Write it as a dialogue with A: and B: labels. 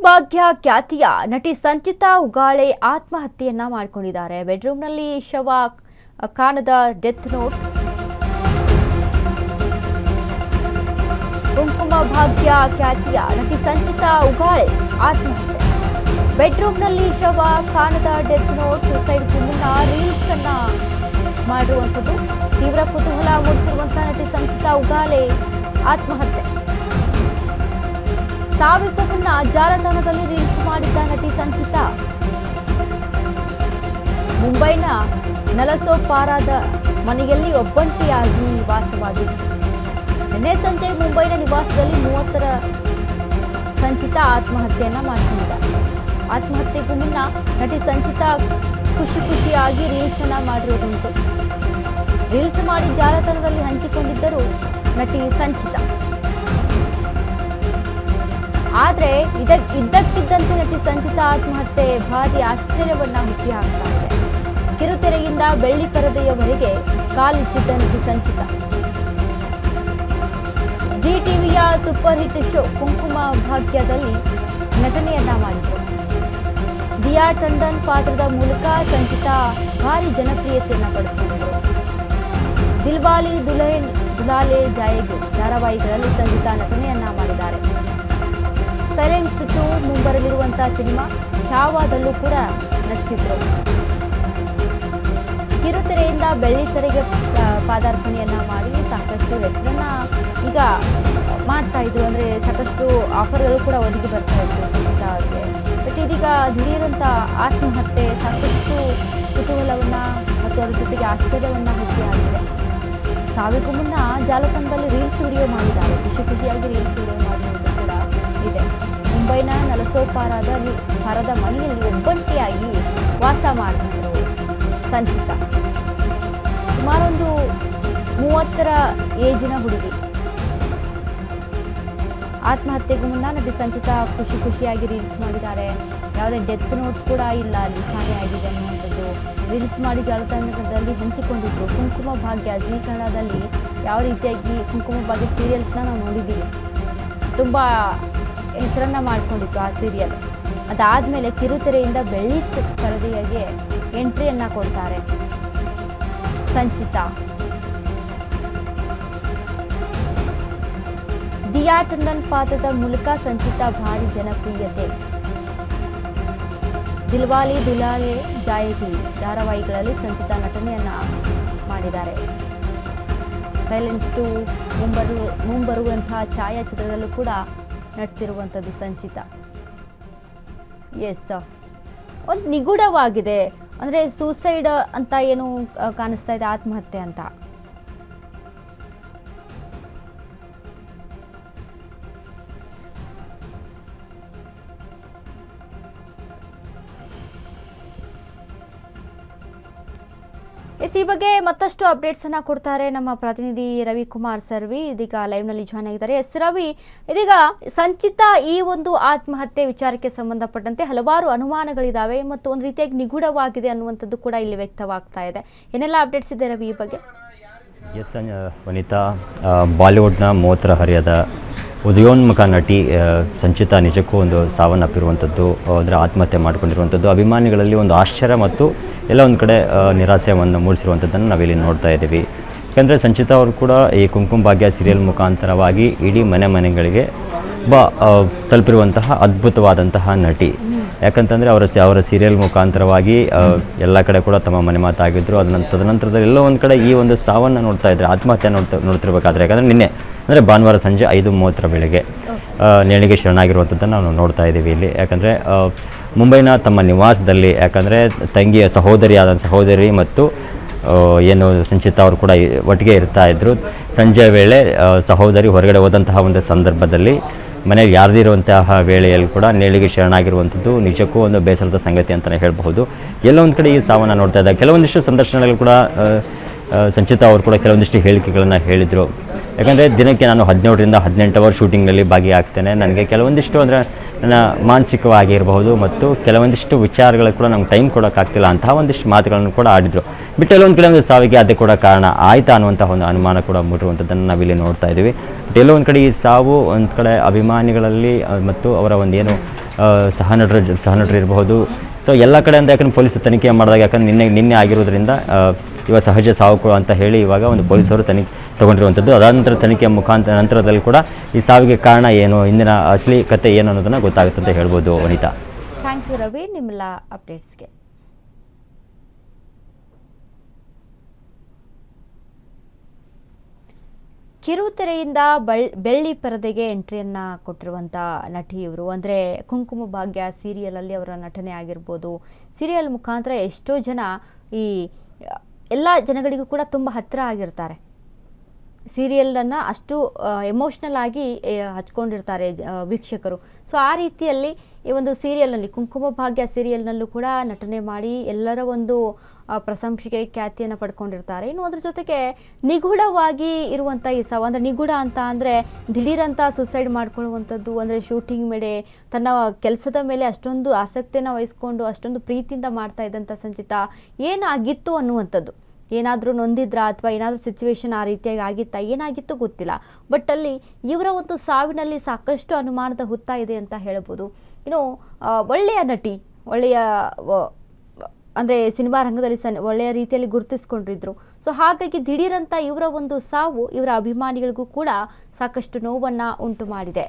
A: ಭಾಗ್ಯ ಖ್ಯಾತಿಯ ನಟಿ ಸಂಚಿತಾ ಉಗಾಳೆ ಆತ್ಮಹತ್ಯೆಯನ್ನ ಮಾಡಿಕೊಂಡಿದ್ದಾರೆ. ಬೆಡ್ರೂಮ್ನಲ್ಲಿ ಶವ ಕಾಣದ ಡೆತ್ ನೋಟ್. ಕುಂಕುಮ ಭಾಗ್ಯ ಖ್ಯಾತಿಯ ನಟಿ ಸಂಚಿತಾ ಉಗಾಳೆ ಆತ್ಮಹತ್ಯೆ. ಬೆಡ್ರೂಮ್ನಲ್ಲಿ ಶವ ಕಾಣದ ಡೆತ್ ನೋಟ್. ಸುಸೈಡ್ಗೂ ಮುನ್ನ ರೀಲ್ಸ್ ಅನ್ನ ಮಾಡಿರುವಂಥದ್ದು. ತೀವ್ರ ಕುತೂಹಲ ಮೂಡಿಸಿರುವಂತಹ ನಟಿ ಸಂಚಿತಾ ಉಗಾಳೆ ಆತ್ಮಹತ್ಯೆ. ಸಾವಿಗೂ ಮುನ್ನ ಜಾಲತಾಣದಲ್ಲಿ ರೀಲ್ಸ್ ಮಾಡಿದ್ದ ನಟಿ ಸಂಚಿತಾ ಮುಂಬೈನ ನಲಸೋಪಾರಾದ ಮನೆಯಲ್ಲಿ ಒಬ್ಬಂಟಿಯಾಗಿ ವಾಸವಾಗಿತ್ತು. ನಿನ್ನೆ ಸಂಜೆ ಮುಂಬೈನ ನಿವಾಸದಲ್ಲಿ 30ರ ಸಂಚಿತಾ ಆತ್ಮಹತ್ಯೆಯನ್ನ ಮಾಡಿಕೊಂಡಿದ್ದಾರೆ. ಆತ್ಮಹತ್ಯೆಗೂ ಮುನ್ನ ನಟಿ ಸಂಚಿತಾ ಖುಷಿಯಾಗಿ ರೀಲ್ಸ್ ಅನ್ನ ಮಾಡಿರುವುದುಂಟು. ರೀಲ್ಸ್ ಮಾಡಿ ಜಾಲತಾಣದಲ್ಲಿ ಹಂಚಿಕೊಂಡಿದ್ದರು ನಟಿ ಸಂಚಿತಾ. ಆದರೆ ಇದ್ದಕ್ಕಿದ್ದಂತೆ ನಟಿ ಸಂಚಿತಾ ಆತ್ಮಹತ್ಯೆ ಭಾರಿ ಆಶ್ಚರ್ಯವನ್ನ ಹುಟ್ಟಿ ಹಾಕ್ತಾ ಇದೆ. ಕಿರುತೆರೆಯಿಂದ ಬೆಳ್ಳಿ ಪರದೆಯವರೆಗೆ ಕಾಲಿಟ್ಟಿದ್ದ ನಟಿ ಸಂಚಿತಾ ಜಿ ಟಿವಿಯ ಸೂಪರ್ ಹಿಟ್ ಶೋ ಕುಂಕುಮ ಭಾಗ್ಯದಲ್ಲಿ ನಟನೆಯನ್ನ ಮಾಡಿದರು. ದಿಯಾ ಟಂಡನ್ ಪಾತ್ರದ ಮೂಲಕ ಸಂಚಿತಾ ಭಾರಿ ಜನಪ್ರಿಯತೆಯನ್ನ ಪಡೆದುಕೊಂಡರು. ದಿಲ್ವಾಲೆ ದುಲಾಲೆ ಜಾಯೇಗೆ ಧಾರಾವಾಹಿಗಳಲ್ಲಿ ಸಂಚಿತಾ ನಟನೆಯನ್ನ ಮಾಡಿದ್ದಾರೆ. ಸೈಲೆನ್ಸ್ 2 ಮುಂಬರಲಿರುವಂತಹ ಸಿನಿಮಾ ಛಾವಾದಲ್ಲೂ ಕೂಡ ನಟಿಸಿದ್ರು. ಕಿರುತೆರೆಯಿಂದ ಬೆಳ್ಳಿತೆರೆಗೆ ಪಾದಾರ್ಪಣೆಯನ್ನ ಮಾಡಿ ಸಾಕಷ್ಟು ಹೆಸರನ್ನ ಈಗ ಮಾಡ್ತಾ ಇದ್ರು. ಅಂದ್ರೆ ಸಾಕಷ್ಟು ಆಫರ್ಗಳು ಕೂಡ ಒದಗಿ ಬರ್ತಾ ಇತ್ತು ಸಂಚಿತಾ ಅವರಿಗೆ. ಬಟ್ ಇದೀಗ ದಿಢೀರಂತ ಆತ್ಮಹತ್ಯೆ ಸಾಕಷ್ಟು ಕುತೂಹಲವನ್ನ ಮತ್ತು ಅದರ ಜೊತೆಗೆ ಆಶ್ಚರ್ಯವನ್ನ ಹುಟ್ಟಿ ಆಗಿದೆ. ಸಾವಿಗೂ ಮುನ್ನ ಜಾಲತಾಣದಲ್ಲಿ ರೀಲ್ಸ್ ವಿಡಿಯೋ ಮಾಡಿದ್ದಾರೆ. ಖುಷಿಯಾಗಿ ರೀಲ್ಸ್ ವಿಡಿಯೋ ಮಾಡಿರುವುದು ಕೂಡ ಇದೆ. ಮುಂಬೈನ ನಲಸೋಪಾರಾದ ಮನೆಯಲ್ಲಿ ಒಬ್ಬಂಟಿಯಾಗಿ ವಾಸ ಮಾಡ್ತಿದ್ರು ಸಂಚಿತಾ. ಸುಮಾರೊಂದು 30ರ ಏಜಿನ ಹುಡುಗಿ. ಆತ್ಮಹತ್ಯೆಗೂ ಮುನ್ನ ನಟಿ ಸಂಚಿತಾ ಖುಷಿಯಾಗಿ ರೀಲ್ಸ್ ಮಾಡಿದ್ದಾರೆ. ಯಾವುದೇ ಡೆತ್ ನೋಟ್ ಕೂಡ ಇಲ್ಲ ಅಲ್ಲಿ ಕಾಣೆಯಾಗಿದೆ ಅನ್ನುವಂಥದ್ದು. ರೀಲ್ಸ್ ಮಾಡಿ ಜಾಲತಾಣದಲ್ಲಿ ಹಂಚಿಕೊಂಡಿದ್ರು. ಕುಂಕುಮ ಭಾಗ್ಯ ಜೀ ಕನ್ನಡದಲ್ಲಿ ಯಾವ ರೀತಿಯಾಗಿ ಕುಂಕುಮ ಭಾಗ್ಯ ಸೀರಿಯಲ್ಸ್ನ ನಾವು ನೋಡಿದ್ದೀವಿ. ತುಂಬ ಹೆಸರನ್ನ ಮಾಡಿಕೊಂಡಿತ್ತು ಆ ಸೀರಿಯಲ್. ಅದಾದಮೇಲೆ ಕಿರುತೆರೆಯಿಂದ ಬೆಳ್ಳಿ ಪರದೆಗೆ ಎಂಟ್ರಿಯನ್ನ ಕೊಡ್ತಾರೆ ಸಂಚಿತಾ. ದಿಯಾ ಟಂಡನ್ ಪಾತ್ರದ ಮೂಲಕ ಸಂಚಿತಾ ಭಾರಿ ಜನಪ್ರಿಯತೆ. ದಿಲ್ವಾಲೆ ದುಲಾಲೆ ಜಾಯೇಗಿ ಧಾರಾವಾಹಿಗಳಲ್ಲಿ ಸಂಚಿತಾ ನಟನೆಯನ್ನ ಮಾಡಿದ್ದಾರೆ. ಸೈಲೆನ್ಸ್ 2 ಮುಂಬರುವಂತಹ ಛಾಯಾಚಿತ್ರದಲ್ಲೂ ಕೂಡ ನಟಿಸಿರುವಂಥದ್ದು ಸಂಚಿತಾ. ಎಸ್, ಒಂದು ನಿಗೂಢವಾಗಿದೆ. ಅಂದರೆ ಸೂಸೈಡ್ ಅಂತ ಏನು ಕಾಣಿಸ್ತಾ ಇದೆ, ಆತ್ಮಹತ್ಯೆ ಅಂತ. ಈ ಬಗ್ಗೆ ಮತ್ತಷ್ಟು ಅಪ್ಡೇಟ್ಸ್ ಅನ್ನ ಕೊಡ್ತಾರೆ ನಮ್ಮ ಪ್ರತಿನಿಧಿ ರವಿಕುಮಾರ್ ಸರ್ವಿ. ಇದೀಗ ಲೈವ್ ನಲ್ಲಿ ಜಾಯ್ನ್ ಆಗಿದ್ದಾರೆ. ಎಸ್ ರವಿ, ಇದೀಗ ಸಂಚಿತಾ ಈ ಒಂದು ಆತ್ಮಹತ್ಯೆ ವಿಚಾರಕ್ಕೆ ಸಂಬಂಧಪಟ್ಟಂತೆ ಹಲವಾರು ಅನುಮಾನಗಳಿದಾವೆ ಮತ್ತು ಒಂದು ರೀತಿಯಾಗಿ ನಿಗೂಢವಾಗಿದೆ ಅನ್ನುವಂಥದ್ದು ಕೂಡ ಇಲ್ಲಿ ವ್ಯಕ್ತವಾಗ್ತಾ ಇದೆ. ಏನೆಲ್ಲ ಅಪ್ಡೇಟ್ಸ್ ಇದೆ ರವಿ ಈ ಬಗ್ಗೆ?
B: ಎಸ್ ವನಿತಾ, ಬಾಲಿವುಡ್ನ 30ರ ಹರೆಯದ ಉದಯೋನ್ಮುಖ ನಟಿ ಸಂಚಿತಾ ನಿಜಕ್ಕೂ ಒಂದು ಸಾವನ್ನಪ್ಪಿರುವಂಥದ್ದು, ಅಂದರೆ ಆತ್ಮಹತ್ಯೆ ಮಾಡಿಕೊಂಡಿರುವಂಥದ್ದು ಅಭಿಮಾನಿಗಳಲ್ಲಿ ಒಂದು ಆಶ್ಚರ್ಯ ಮತ್ತು ಎಲ್ಲ ಒಂದು ಕಡೆ ನಿರಾಸೆಯನ್ನು ಮೂಡಿಸಿರುವಂಥದ್ದನ್ನು ನಾವಿಲ್ಲಿ ನೋಡ್ತಾ ಇದ್ದೀವಿ. ಯಾಕಂದರೆ ಸಂಚಿತಾ ಅವರು ಕೂಡ ಈ ಕುಂಕುಮ ಭಾಗ್ಯ ಸೀರಿಯಲ್ ಮುಖಾಂತರವಾಗಿ ಇಡೀ ಮನೆಗಳಿಗೆ ತಲುಪಿರುವಂತಹ ಅದ್ಭುತವಾದಂತಹ ನಟಿ. ಯಾಕಂತಂದರೆ ಅವರ ಸೀರಿಯಲ್ ಮುಖಾಂತರವಾಗಿ ಎಲ್ಲ ಕಡೆ ಕೂಡ ತಮ್ಮ ಮನೆ ಮಾತಾಗಿದ್ದರು. ತದನಂತರದಲ್ಲಿ ಎಲ್ಲೋ ಒಂದು ಕಡೆ ಈ ಒಂದು ಸಾವನ್ನು ನೋಡ್ತಾ ಇದ್ದಾರೆ, ಆತ್ಮಹತ್ಯೆ ನೋಡ್ತಿರ್ಬೇಕಾದ್ರೆ. ಯಾಕಂದರೆ ನಿನ್ನೆ ಅಂದರೆ ಭಾನುವಾರ ಸಂಜೆ 5:30ರ ವೇಳೆಗೆ ನೇಣಿಗೆ ಶರಣಾಗಿರುವಂಥದ್ದನ್ನು ನಾವು ನೋಡ್ತಾ ಇದ್ದೀವಿ ಇಲ್ಲಿ. ಯಾಕಂದರೆ ಮುಂಬೈನ ತಮ್ಮ ನಿವಾಸದಲ್ಲಿ, ಯಾಕಂದರೆ ಸಹೋದರಿ ಮತ್ತು ಏನು ಸಂಚಿತಾ ಅವರು ಕೂಡ ಒಟ್ಟಿಗೆ ಇರ್ತಾ ಇದ್ದರು. ಸಂಜೆ ವೇಳೆ ಸಹೋದರಿ ಹೊರಗಡೆ ಹೋದಂತಹ ಒಂದು ಸಂದರ್ಭದಲ್ಲಿ ಮನೆಯಲ್ಲಿ ಯಾರದೇ ಇರುವಂತಹ ವೇಳೆಯಲ್ಲಿ ಕೂಡ ನೇಣಿಗೆ ಶರಣಾಗಿರುವಂಥದ್ದು ನಿಜಕ್ಕೂ ಒಂದು ಬೇಸರದ ಸಂಗತಿ ಅಂತಲೇ ಹೇಳಬಹುದು. ಎಲ್ಲೋ ಒಂದು ಕಡೆ ಈ ಸಾವನ್ನು ನೋಡ್ತಾ ಇದ್ದಾಗ ಕೆಲವೊಂದಿಷ್ಟು ಸಂದರ್ಶನಗಳು ಕೂಡ ಸಂಚಿತಾ ಅವರು ಕೂಡ ಕೆಲವೊಂದಿಷ್ಟು ಹೇಳಿಕೆಗಳನ್ನು ಹೇಳಿದರು. ಯಾಕಂದರೆ ದಿನಕ್ಕೆ ನಾನು 17ರಿಂದ 18 ಅವರ್ ಶೂಟಿಂಗ್ನಲ್ಲಿ ಭಾಗಿಯಾಗ್ತೇನೆ. ನನಗೆ ಕೆಲವೊಂದಿಷ್ಟು ಅಂದರೆ ನನ್ನ ಮಾನಸಿಕವಾಗಿರಬಹುದು ಮತ್ತು ಕೆಲವೊಂದಿಷ್ಟು ವಿಚಾರಗಳು ಕೂಡ ನಮ್ಗೆ ಟೈಮ್ ಕೊಡೋಕ್ಕಾಗ್ತಿಲ್ಲ ಅಂತಹ ಒಂದಿಷ್ಟು ಮಾತುಗಳನ್ನು ಕೂಡ ಆಡಿದರು. ಬಿಟ್ಟು ಎಲ್ಲೊಂದು ಕಡೆ ಒಂದು ಸಾವಿಗೆ ಅದೇ ಕೂಡ ಕಾರಣ ಆಯಿತಾ ಅನ್ನುವಂಥ ಒಂದು ಅನುಮಾನ ಕೂಡ ಮೂಡಿರುವಂಥದ್ದನ್ನು ನಾವಿಲ್ಲಿ ನೋಡ್ತಾ ಇದ್ದೀವಿ. ಬಟ್ ಎಲ್ಲೋ ಒಂದು ಕಡೆ ಈ ಸಾವು ಒಂದು ಕಡೆ ಅಭಿಮಾನಿಗಳಲ್ಲಿ ಮತ್ತು ಅವರ ಒಂದು ಏನು ಸಹನಟರು ಇರಬಹುದು. ಸೊ ಎಲ್ಲ ಕಡೆಯಿಂದ ಯಾಕಂದ್ರೆ ಪೊಲೀಸರು ತನಿಖೆ ಮಾಡಿದಾಗ ಯಾಕಂದ್ರೆ ನಿನ್ನೆ ಆಗಿರೋದ್ರಿಂದ ಇವಾಗ ಸಹಜ ಸಾವು ಅಂತ ಹೇಳಿ ಇವಾಗ ಒಂದು ಪೊಲೀಸರು ತನಿಖೆ ತೊಗೊಂಡಿರುವಂಥದ್ದು. ಅದಾದ ನಂತರ ತನಿಖೆ ನಂತರದಲ್ಲಿ ಕೂಡ ಈ ಸಾವಿಗೆ ಕಾರಣ ಏನು, ಇಂದಿನ ಅಸಲಿ ಕತೆ ಏನು ಅನ್ನೋದನ್ನು ಗೊತ್ತಾಗುತ್ತೆ ಅಂತ ಹೇಳ್ಬೋದು ವನಿತಾ.
A: ಥ್ಯಾಂಕ್ ಯು ರವಿ ನಿಮ್ಮೆಲ್ಲ ಅಪ್ಡೇಟ್ಸ್ಗೆ. ಕಿರುತೆರೆಯಿಂದ ಬೆಳ್ಳಿ ಪರದೆಗೆ ಎಂಟ್ರಿಯನ್ನು ಕೊಟ್ಟಿರುವಂಥ ನಟಿ ಇವರು. ಅಂದರೆ ಕುಂಕುಮ ಭಾಗ್ಯ ಸೀರಿಯಲಲ್ಲಿ ಅವರ ನಟನೆ ಆಗಿರ್ಬೋದು. ಸೀರಿಯಲ್ ಮುಖಾಂತರ ಎಷ್ಟೋ ಜನ ಈ ಎಲ್ಲ ಜನಗಳಿಗೂ ಕೂಡ ತುಂಬ ಹತ್ತಿರ ಆಗಿರ್ತಾರೆ. ಸೀರಿಯಲನ್ನು ಅಷ್ಟು ಎಮೋಷ್ನಲ್ ಆಗಿ ಹಚ್ಕೊಂಡಿರ್ತಾರೆ ವೀಕ್ಷಕರು. ಸೊ ಆ ರೀತಿಯಲ್ಲಿ ಈ ಒಂದು ಸೀರಿಯಲ್ನಲ್ಲಿ ಕುಂಕುಮ ಭಾಗ್ಯ ಸೀರಿಯಲ್ನಲ್ಲೂ ಕೂಡ ನಟನೆ ಮಾಡಿ ಎಲ್ಲರ ಒಂದು ಪ್ರಶಂಸೆಗೆ ಖ್ಯಾತಿಯನ್ನು ಪಡ್ಕೊಂಡಿರ್ತಾರೆ. ಇನ್ನು ಅದ್ರ ಜೊತೆಗೆ ನಿಗೂಢವಾಗಿ ಇರುವಂಥ ಈ ಸಾವು, ಅಂದರೆ ನಿಗೂಢ ಅಂತ ಅಂದರೆ ದಿಢೀರಂತ ಸುಸೈಡ್ ಮಾಡ್ಕೊಳ್ಳುವಂಥದ್ದು. ಅಂದರೆ ಶೂಟಿಂಗ್ ಮೇಲೆ ತನ್ನ ಕೆಲಸದ ಮೇಲೆ ಅಷ್ಟೊಂದು ಆಸಕ್ತಿಯನ್ನು ವಹಿಸ್ಕೊಂಡು ಅಷ್ಟೊಂದು ಪ್ರೀತಿಯಿಂದ ಮಾಡ್ತಾ ಇದ್ದಂಥ ಸಂಚಿತಾ ಏನಾಗಿತ್ತು ಅನ್ನುವಂಥದ್ದು, ಏನಾದರೂ ನೊಂದಿದ್ರಾ ಅಥವಾ ಏನಾದರೂ ಸಿಚುವೇಶನ್ ಆ ರೀತಿಯಾಗಿ ಆಗಿತ್ತಾ, ಏನಾಗಿತ್ತು ಗೊತ್ತಿಲ್ಲ. ಬಟ್ ಅಲ್ಲಿ ಇವರ ಒಂದು ಸಾವಿನಲ್ಲಿ ಸಾಕಷ್ಟು ಅನುಮಾನದ ಹುತ್ತಾ ಇದೆ ಅಂತ ಹೇಳ್ಬೋದು. ಇನ್ನು ಒಳ್ಳೆಯ ನಟಿ, ಒಳ್ಳೆಯ ಅಂದರೆ ಸಿನಿಮಾ ರಂಗದಲ್ಲಿ ಒಳ್ಳೆಯ ರೀತಿಯಲ್ಲಿ ಗುರುತಿಸ್ಕೊಂಡಿದ್ರು. ಸೊ ಹಾಗಾಗಿ ದಿಢೀರಂತ ಇವರ ಒಂದು ಸಾವು ಇವರ ಅಭಿಮಾನಿಗಳಿಗೂ ಕೂಡ ಸಾಕಷ್ಟು ನೋವನ್ನು ಉಂಟು ಮಾಡಿದೆ.